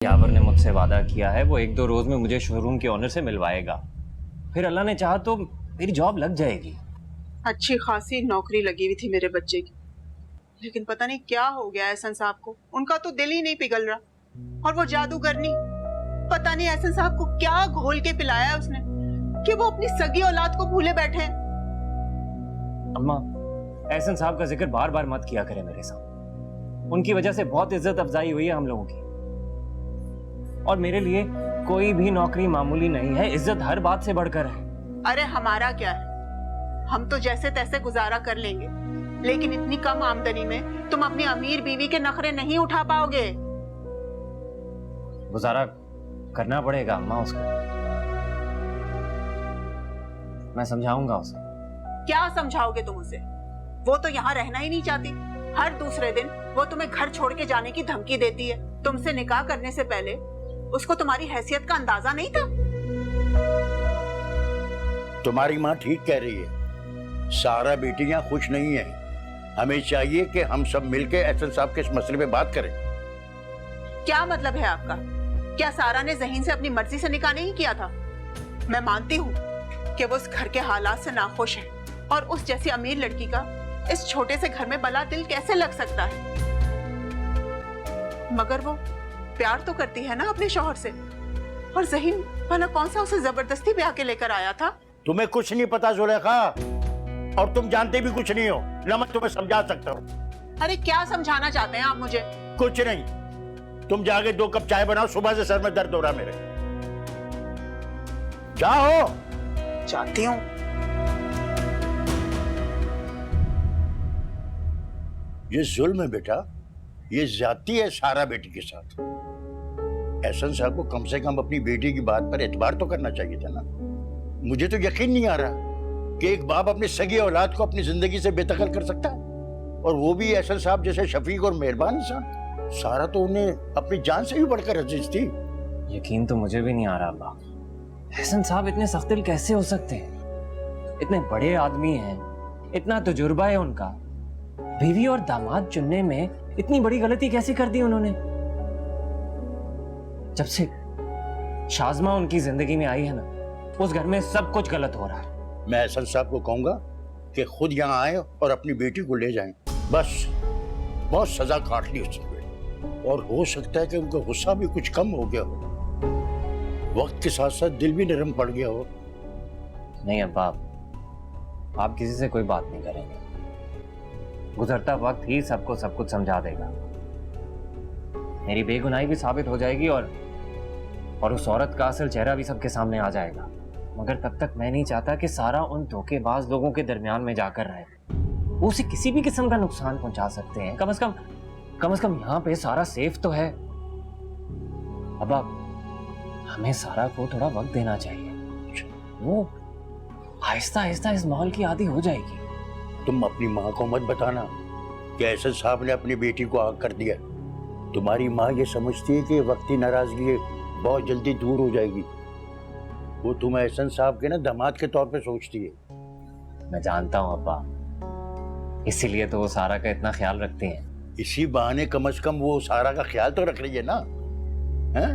यावर ने मुझसे वादा किया है वो 1-2 रोज में मुझे शोरूम के ऑनर से मिलवाएगा। फिर अल्लाह ने चाहा तो मेरी जॉब लग जाएगी। अच्छी खासी नौकरी लगी हुई थी मेरे बच्चे की, लेकिन पता नहीं क्या हो गया एहसन साहब को। उनका तो दिल ही नहीं पिघल रहा। और वो जादूगरनी, पता नहीं एहसन साहब को क्या घोल के पिलाया उसने कि वो अपनी सगी औलाद को भूले बैठे हैं। अम्मा, एहसन साहब का जिक्र बार बार मत किया करें मेरे साथ। उनकी वजह से बहुत इज्जत अफजाई हुई है हम लोगों की, और मेरे लिए कोई भी नौकरी मामूली नहीं है। इज्जत हर बात से बढ़कर है। अरे हमारा क्या है, हम तो जैसे तैसे गुजारा कर लेंगे, लेकिन इतनी कम आमदनी में तुम अपनी अमीर बीवी के नखरे नहीं उठा पाओगे। गुजारा करना पड़ेगा अम्मा उसको। मैं समझाऊंगा उसे। क्या समझाओगे तुम उसे? वो तो यहाँ रहना ही नहीं चाहती। हर दूसरे दिन वो तुम्हें घर छोड़ के जाने की धमकी देती है। तुमसे निकाह करने से पहले उसको तुम्हारी हैसियत का अंदाजा नहीं था? तुम्हारी माँ ठीक कह रही है, सारा बेटियां खुश नहीं है। हमें चाहिए कि हम सब मिलकर एहसन साहब के इस मसले पे बात करें। क्या मतलब है आपका? क्या सारा ने ज़हीन से अपनी मर्जी से निकाह नहीं किया था? मैं मानती हूँ कि वो उस घर के हालात से नाखुश है, और उस जैसी अमीर लड़की का इस छोटे से घर में भला दिल कैसे लग सकता है? मगर वो प्यार तो करती है ना अपने शौहर से, और ज़हीन भला कौन सा उसे जबरदस्ती ब्याह के लेकर आया था? तुम्हें कुछ नहीं पता जुलेखा, और तुम जानते भी कुछ नहीं हो। ना मैं तुम्हें समझा सकता हूँ। अरे क्या समझाना चाहते हैं आप मुझे? कुछ नहीं, तुम जाके 2 कप चाय बनाओ, सुबह से सर में दर्द हो रहा मेरे। जाओ। चाहती हूँ। ये जुल्म है बेटा, ये ज्यादती है सारा बेटी के साथ। एहसन साहब को कम से कम अपनी बेटी की बात पर एतबार तो करना चाहिए था ना। मुझे तो यकीन नहीं आ रहा कि एक बाप अपनी सगी औलाद को अपनी जिंदगी से बेदखल कर सकता है, और वो भी एहसन साहब जैसे शफीक और मेहरबान इंसान। सारा तो उन्हें अपनी जान से भी बढ़कर अजीज थी। यकीन तो मुझे भी नहीं आ रहा अब्बा। एहसन साहब इतने सख्त दिल कैसे हो सकते हैं? इतने बड़े आदमी हैं, इतना तजुर्बा है उनका। बीवी और दामाद चुनने में इतनी बड़ी गलती कैसे कर दी उन्होंने? जब से शाज़मा उनकी जिंदगी में आई है ना, उस घर में सब कुछ गलत हो रहा है। मैं एहसन साहब को कहूंगा कि खुद यहाँ आए और अपनी बेटी को ले जाएं। बस बहुत सजा काट ली उसने, और हो सकता है कि उनका गुस्सा भी कुछ कम हो गया हो, वक्त के साथ साथ दिल भी नरम पड़ गया हो। नहीं अब्बा, आप किसी से कोई बात नहीं करेंगे। गुजरता वक्त ही सबको सब कुछ समझा देगा। मेरी बेगुनाही भी साबित हो जाएगी, और उस औरत का असल चेहरा भी सबके सामने आ जाएगा। मगर तब तक मैं नहीं चाहता कि सारा उन धोखेबाज लोगों के दरमियान में जाकर रहे। वो उसे किसी भी किस्म का नुकसान पहुंचा सकते हैं। कम से कम यहाँ पे सारा सेफ तो है। अब हमें सारा को थोड़ा वक्त देना चाहिए। वो आहिस्ता आहिस्ता इस माहौल की आदी हो जाएगी। तुम अपनी माँ को मत बताना कि एहसन साहब ने अपनी बेटी को आग कर दिया। तुम्हारी माँ ये समझती है कि वक्ती नाराजगी बहुत जल्दी दूर हो जाएगी। वो तुम एहसन साहब के ना दामाद के तौर पे सोचती है। मैं जानता हूँ अब्बा, इसीलिए तो वो सारा का इतना ख्याल रखती हैं। इसी बहाने कम से कम वो सारा का ख्याल तो रख रही है ना, हैं?